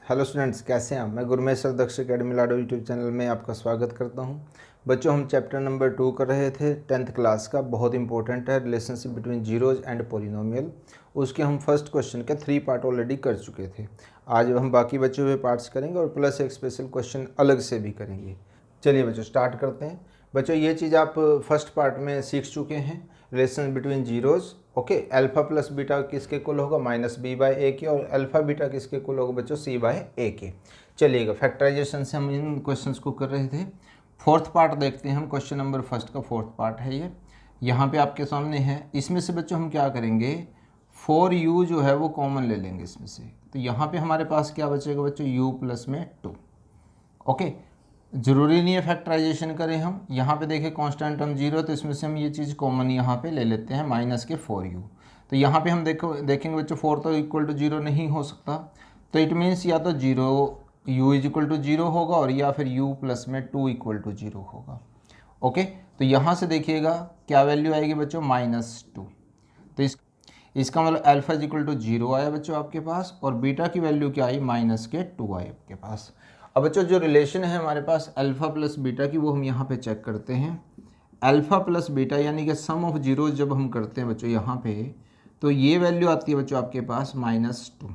Hello students, कैसे हैं आप? मैं गुरमेश सर दक्ष अकेडमी लाडो यूट्यूब चैनल में आपका स्वागत करता हूं। बच्चों, हम चैप्टर नंबर 2 कर रहे थे 10th क्लास का, बहुत इंपॉर्टेंट है, relationship between zeros and polynomial. उसके हम फर्स्ट क्वेश्चन के 3 पार्ट ऑलरेडी कर चुके थे। आज हम बाकी बचे हुए पार्ट्स करेंगे और प्लस एक स्पेशल क्वेश्चन अलग से भी करेंगे। चलिए बच्चों, स्टार्ट करते हैं। बच्चों, ये चीज़ आप फर्स्ट पार्ट में सीख चुके हैं, relation between zeros. Okay, alpha plus beta किसके इक्वल होगा? -b/a के, और अल्फा बीटा किसके इक्वल होगा बच्चों? c/a के। चलिएगा, फैक्टराइजेशन से हम इन क्वेश्चंस को कर रहे थे। फोर्थ पार्ट देखते हैं हम, क्वेश्चन नंबर फर्स्ट का फोर्थ पार्ट है ये, यहाँ पे आपके सामने है। इसमें से बच्चों हम क्या करेंगे, 4u जो है वो कॉमन ले लेंगे इसमें से। तो यहाँ पे हमारे पास क्या बचेगा बच्चों? u प्लस में 2। ओके, ज़रूरी नहीं है फैक्टराइजेशन करें हम। यहाँ पे देखें कांस्टेंट टर्म 0, तो इसमें से हम ये चीज़ कॉमन यहाँ पे ले लेते हैं, -4u। तो यहाँ पे हम देखेंगे बच्चों 4 तो इक्वल टू 0 नहीं हो सकता, तो इट मीन्स या तो 0 u इज इक्वल टू 0 होगा, और या फिर u प्लस में 2 इक्वल टू 0 होगा। ओके, तो यहाँ से देखिएगा क्या वैल्यू आएगी बच्चों? -2। तो इसका मतलब अल्फा इज इक्वल टू 0 आया बच्चों आपके पास, और बीटा की वैल्यू क्या आई? -2 आई आपके पास। अब बच्चों जो रिलेशन है हमारे पास अल्फ़ा प्लस बीटा की, वो हम यहाँ पे चेक करते हैं। अल्फ़ा प्लस बीटा यानी कि सम ऑफ जीरोज जब हम करते हैं बच्चों यहाँ पे, तो ये वैल्यू आती है बच्चों आपके पास -2,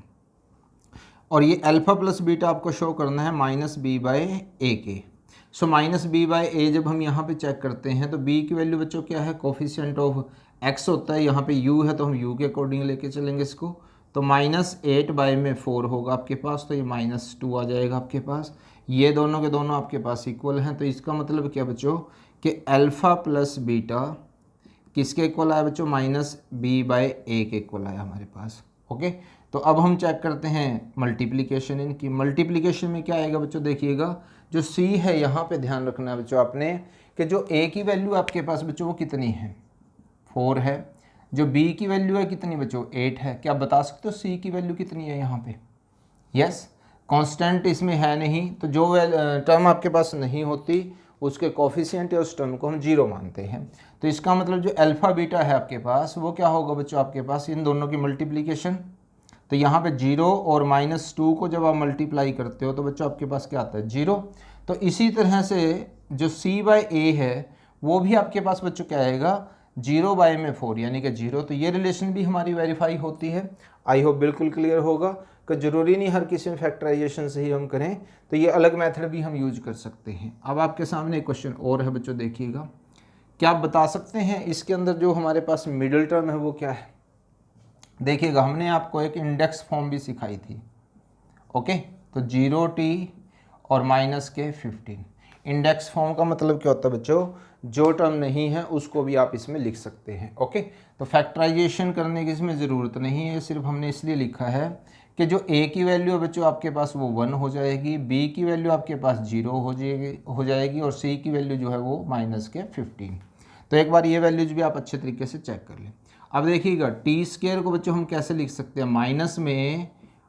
और ये अल्फ़ा प्लस बीटा आपको शो करना है -b/a के। सो -b/a जब हम यहाँ पे चेक करते हैं तो b की वैल्यू बच्चों क्या है? कोफिशिएंट ऑफ x होता है, यहाँ पे u है तो हम u के अकॉर्डिंग लेके चलेंगे इसको। तो -8/4 होगा आपके पास, तो ये -2 आ जाएगा आपके पास। ये दोनों के दोनों आपके पास इक्वल हैं, तो इसका मतलब क्या बच्चों कि अल्फ़ा प्लस बीटा किसके इक्वल आया बच्चों? -b/a के इक्वल आया हमारे पास। ओके, तो अब हम चेक करते हैं मल्टीप्लिकेशन इनकी। मल्टीप्लिकेशन में क्या आएगा बच्चों? देखिएगा, जो c है यहाँ पे ध्यान रखना है बच्चों आपने, कि जो a की वैल्यू आपके पास बच्चों वो कितनी है? 4 है। जो b की वैल्यू है कितनी बच्चों? 8 है। क्या आप बता सकते हो c की वैल्यू कितनी है यहाँ पे? यस, कांस्टेंट इसमें है नहीं, तो जो टर्म आपके पास नहीं होती उसके कोफिशिएंट या उस टर्म को हम 0 मानते हैं। तो इसका मतलब जो अल्फ़ा बीटा है आपके पास वो क्या होगा बच्चों आपके पास? इन दोनों की मल्टीप्लिकेशन। तो यहाँ पे 0 और -2 को जब आप मल्टीप्लाई करते हो तो बच्चों आपके पास क्या आता है? 0। तो इसी तरह से जो c/a है वो भी आपके पास बच्चों क्या आएगा? 0/4 यानी कि 0। तो ये रिलेशन भी हमारी वेरीफाई होती है। आई होप बिल्कुल क्लियर होगा कि ज़रूरी नहीं हर किसी में फैक्टराइजेशन से ही हम करें, तो ये अलग मेथड भी हम यूज कर सकते हैं। अब आपके सामने एक क्वेश्चन और है बच्चों, देखिएगा। क्या आप बता सकते हैं इसके अंदर जो हमारे पास मिडिल टर्म है वो क्या है? देखिएगा, हमने आपको एक इंडेक्स फॉर्म भी सिखाई थी। ओके, तो 0t और -15। इंडेक्स फॉर्म का मतलब क्या होता है बच्चों? जो टर्म नहीं है उसको भी आप इसमें लिख सकते हैं। ओके, तो फैक्टराइजेशन करने की इसमें ज़रूरत नहीं है, सिर्फ हमने इसलिए लिखा है कि जो a की वैल्यू है बच्चों आपके पास वो 1 हो जाएगी, b की वैल्यू आपके पास 0 हो जाएगी, और c की वैल्यू जो है वो -15। तो एक बार ये वैल्यूज भी आप अच्छे तरीके से चेक कर लें। अब देखिएगा, t² को बच्चों हम कैसे लिख सकते हैं? माइनस में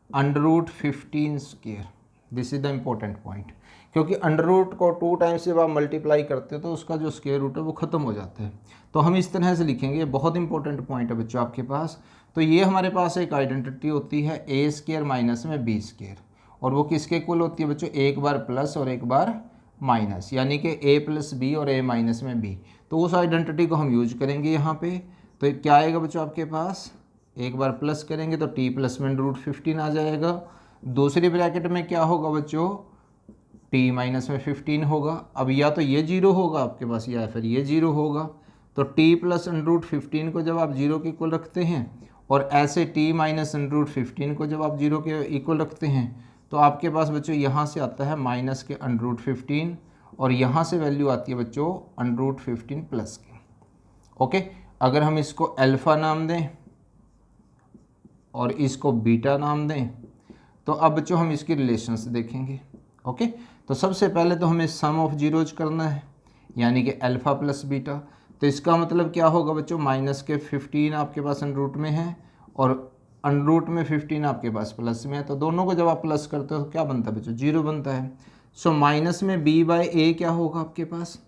√15²। This is the important point, क्योंकि अंडर रूट को 2 टाइम्स जब आप मल्टीप्लाई करते हो तो उसका जो स्क्वायर रूट है वो ख़त्म हो जाता है। तो हम इस तरह से लिखेंगे, बहुत इंपॉर्टेंट पॉइंट है बच्चों आपके पास। तो ये हमारे पास एक आइडेंटिटी होती है a² माइनस में b², और वो किसके इक्वल होती है बच्चों? एक बार प्लस और एक बार माइनस, यानी कि a प्लस b और a माइनस में b। तो उस आइडेंटिटी को हम यूज करेंगे यहाँ पे। तो क्या आएगा बच्चों आपके पास? एक बार प्लस करेंगे तो t प्लस में √15 आ जाएगा। दूसरी ब्रैकेट में क्या होगा बच्चों? t माइनस में 15 होगा। अब या तो ये 0 होगा आपके पास या फिर ये 0 होगा। तो t प्लस √15 को जब आप 0 के इक्वल रखते हैं, और ऐसे t माइनस √15 को जब आप 0 के इक्वल रखते हैं, तो आपके पास बच्चों यहाँ से आता है माइनस के √15, और यहाँ से वैल्यू आती है बच्चों √15 प्लस के। ओके, अगर हम इसको अल्फ़ा नाम दें और इसको बीटा नाम दें, तो अब बच्चों हम इसकी रिलेशंस देखेंगे। ओके, तो सबसे पहले तो हमें सम ऑफ जीरोज करना है, यानी कि अल्फ़ा प्लस बीटा। तो इसका मतलब क्या होगा बच्चों? -15 आपके पास अंडर रूट में है, और अंडर रूट में 15 आपके पास प्लस में है। तो दोनों को जब आप प्लस करते हो तो क्या बनता है बच्चों? 0 बनता है। सो माइनस में b/a क्या होगा आपके पास?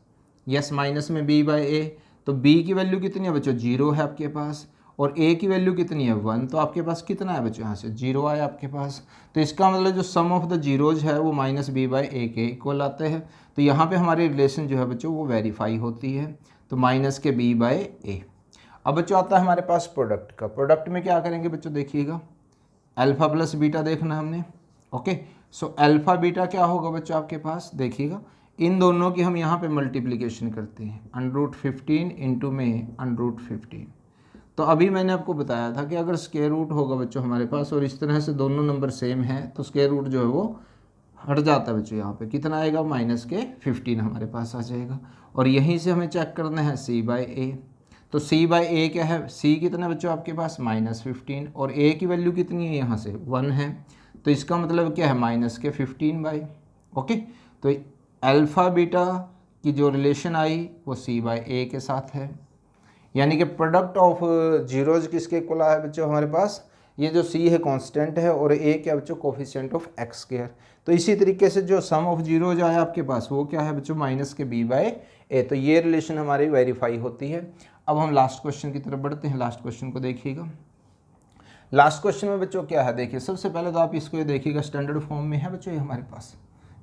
यस, माइनस में b/a। तो b की वैल्यू कितनी है बच्चों? 0 है आपके पास, और a की वैल्यू कितनी है 1, तो आपके पास कितना है बच्चों यहाँ से 0 आया आपके पास। तो इसका मतलब जो सम ऑफ द जीरोज है वो -b/a के इक्वल आते हैं। तो यहाँ पे हमारी रिलेशन जो है बच्चों वो वेरीफाई होती है, तो -b/a। अब बच्चों आता है हमारे पास प्रोडक्ट का। प्रोडक्ट में क्या करेंगे बच्चों, देखिएगा अल्फ़ा प्लस बीटा देखना हमने। ओके, सो अल्फ़ा बीटा क्या होगा बच्चों आपके पास, देखिएगा इन दोनों की हम यहाँ पे मल्टीप्लिकेशन करते हैं, √15 इंटू में √15। तो अभी मैंने आपको बताया था कि अगर स्क्वायर रूट होगा बच्चों हमारे पास और इस तरह से दोनों नंबर सेम है तो स्क्वायर रूट जो है वो हट जाता है बच्चों। यहाँ पे कितना आएगा -15 हमारे पास आ जाएगा। और यहीं से हमें चेक करना है c/a। तो c/a क्या है, c कितना बच्चों आपके पास -15 और a की वैल्यू कितनी है यहाँ से 1 है, तो इसका मतलब क्या है -15/। ओके, तो अल्फ़ा बीटा की जो रिलेशन आई वो c/a के साथ है, यानी कि प्रोडक्ट ऑफ जीरोज किसके इक्वल आया बच्चों हमारे पास, ये जो c है कांस्टेंट है और a क्या बच्चों कोफिशिएंट ऑफ x²। तो इसी तरीके से जो सम ऑफ जीरोज आया आपके पास वो क्या है बच्चों -b/a। तो ये रिलेशन हमारी वेरीफाई होती है। अब हम लास्ट क्वेश्चन की तरफ बढ़ते हैं। लास्ट क्वेश्चन को देखिएगा। लास्ट क्वेश्चन में बच्चों क्या है, देखिए सबसे पहले तो आप इसको ये देखिएगा स्टैंडर्ड फॉर्म में है बच्चों, ये हमारे पास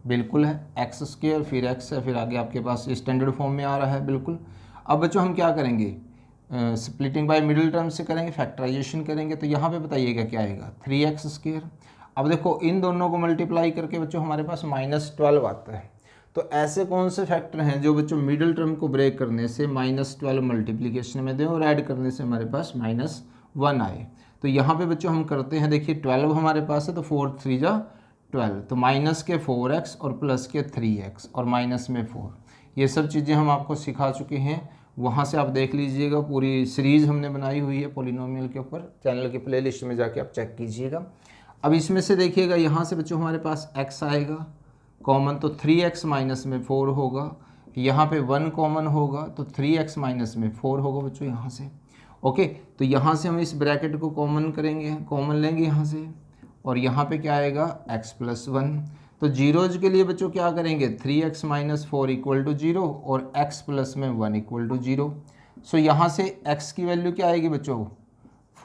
बिल्कुल है x², फिर x है, फिर आगे आपके पास स्टैंडर्ड फॉर्म में आ रहा है बिल्कुल। अब बच्चों हम क्या करेंगे, स्प्लिटिंग बाय मिडिल टर्म से करेंगे, फैक्टराइजेशन करेंगे। तो यहाँ पे बताइएगा क्या आएगा 3x²। अब देखो इन दोनों को मल्टीप्लाई करके बच्चों हमारे पास -12 आता है। तो ऐसे कौन से फैक्टर हैं जो बच्चों मिडिल टर्म को ब्रेक करने से -12 मल्टीप्लिकेशन में दें और ऐड करने से हमारे पास -1 आए। तो यहाँ पे बच्चों हम करते हैं, देखिए 12 हमारे पास है तो 4 3 जा 12, तो माइनस के 4x और प्लस के 3x और माइनस में 4, ये सब चीज़ें हम आपको सिखा चुके हैं। वहाँ से आप देख लीजिएगा, पूरी सीरीज़ हमने बनाई हुई है पॉलिनोमियल के ऊपर, चैनल की प्लेलिस्ट में जाके आप चेक कीजिएगा। अब इसमें से देखिएगा यहाँ से बच्चों हमारे पास x आएगा कॉमन, तो 3x माइनस में 4 होगा। यहाँ पे 1 कॉमन होगा तो 3x माइनस में 4 होगा बच्चों यहाँ से। ओके, तो यहाँ से हम इस ब्रैकेट को कॉमन करेंगे, कॉमन लेंगे यहाँ से, और यहाँ पे क्या आएगा x + 1। तो जीरोज के लिए बच्चों क्या करेंगे 3x माइनस 4 = 0 और x प्लस में 1 = 0। सो यहाँ से x की वैल्यू क्या आएगी बच्चों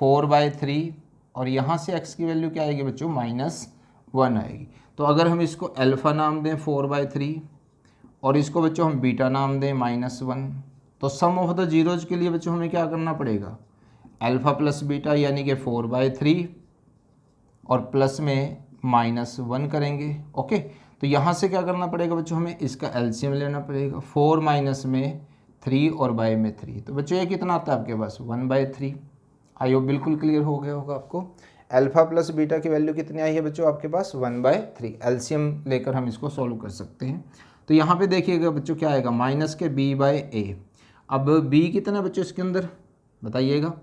4/3 और यहाँ से x की वैल्यू क्या आएगी बच्चों -1 आएगी। तो अगर हम इसको अल्फ़ा नाम दें 4/3 और इसको बच्चों हम बीटा नाम दें -1, तो सम ऑफ द जीरोज के लिए बच्चों हमें क्या करना पड़ेगा अल्फ़ा प्लस बीटा यानी कि 4/3 और प्लस में -1 करेंगे। ओके, तो यहाँ से क्या करना पड़ेगा बच्चों हमें इसका एलसीएम लेना पड़ेगा, 4 माइनस में 3 और बाय में 3, तो बच्चों ये कितना आता है आपके पास 1/3। आई होप बिल्कुल क्लियर हो गया होगा आपको। अल्फ़ा प्लस बीटा की वैल्यू कितनी आई है बच्चों आपके पास 1/3। एलसीएम लेकर हम इसको सॉल्व कर सकते हैं। तो यहाँ पे देखिएगा बच्चों क्या आएगा -b/a। अब b कितना बच्चों इसके अंदर बताइएगा।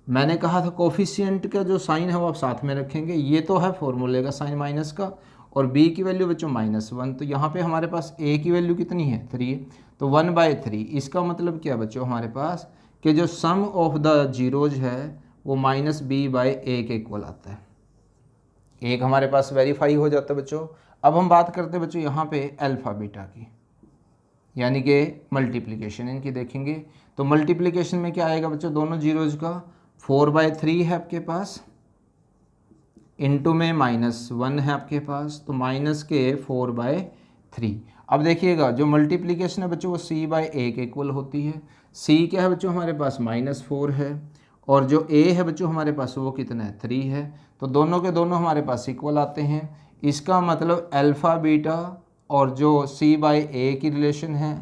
मैंने कहा था कोफिशिएंट का जो साइन है वो आप साथ में रखेंगे, ये तो है फॉर्मूले का साइन माइनस का, और b की वैल्यू बच्चों -1। तो यहाँ पे हमारे पास a की वैल्यू कितनी है 3, तो 1/3। इसका मतलब क्या बच्चों हमारे पास कि जो सम ऑफ द जीरोज है वो -b/a के इक्वल आता है। एक हमारे पास वेरीफाई हो जाता है बच्चों। अब हम बात करते हैं बच्चों यहाँ पे अल्फ़ा बीटा की, यानी कि मल्टीप्लिकेशन इनकी देखेंगे। तो मल्टीप्लिकेशन में क्या आएगा बच्चों, दोनों जीरोज का 4/3 है आपके पास, इंटू में -1 है आपके पास, तो माइनस के 4/3। अब देखिएगा जो मल्टीप्लिकेशन है बच्चों वो c/a के इक्वल होती है। c क्या है बच्चों हमारे पास -4 है, और जो a है बच्चों हमारे पास वो कितना है 3 है। तो दोनों के दोनों हमारे पास इक्वल आते हैं। इसका मतलब अल्फ़ा बीटा और जो c/a की रिलेशन है,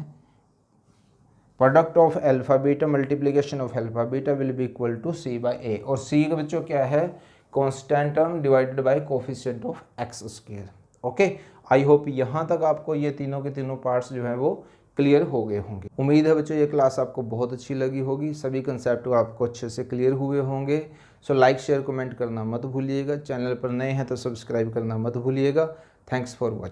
product of alpha beta multiplication of alpha beta will be equal to c/a, और c का बच्चों क्या है constant term divided by coefficient of x²। Okay, I hope यहाँ तक आपको ये तीनों के तीनों पार्ट्स जो हैं वो क्लियर हो गए होंगे। उम्मीद है बच्चों ये क्लास आपको बहुत अच्छी लगी होगी, सभी कंसेप्ट आपको अच्छे से क्लियर हुए होंगे। सो लाइक शेयर कमेंट करना मत भूलिएगा, चैनल पर नए हैं तो सब्सक्राइब करना मत भूलिएगा। Thanks for watching.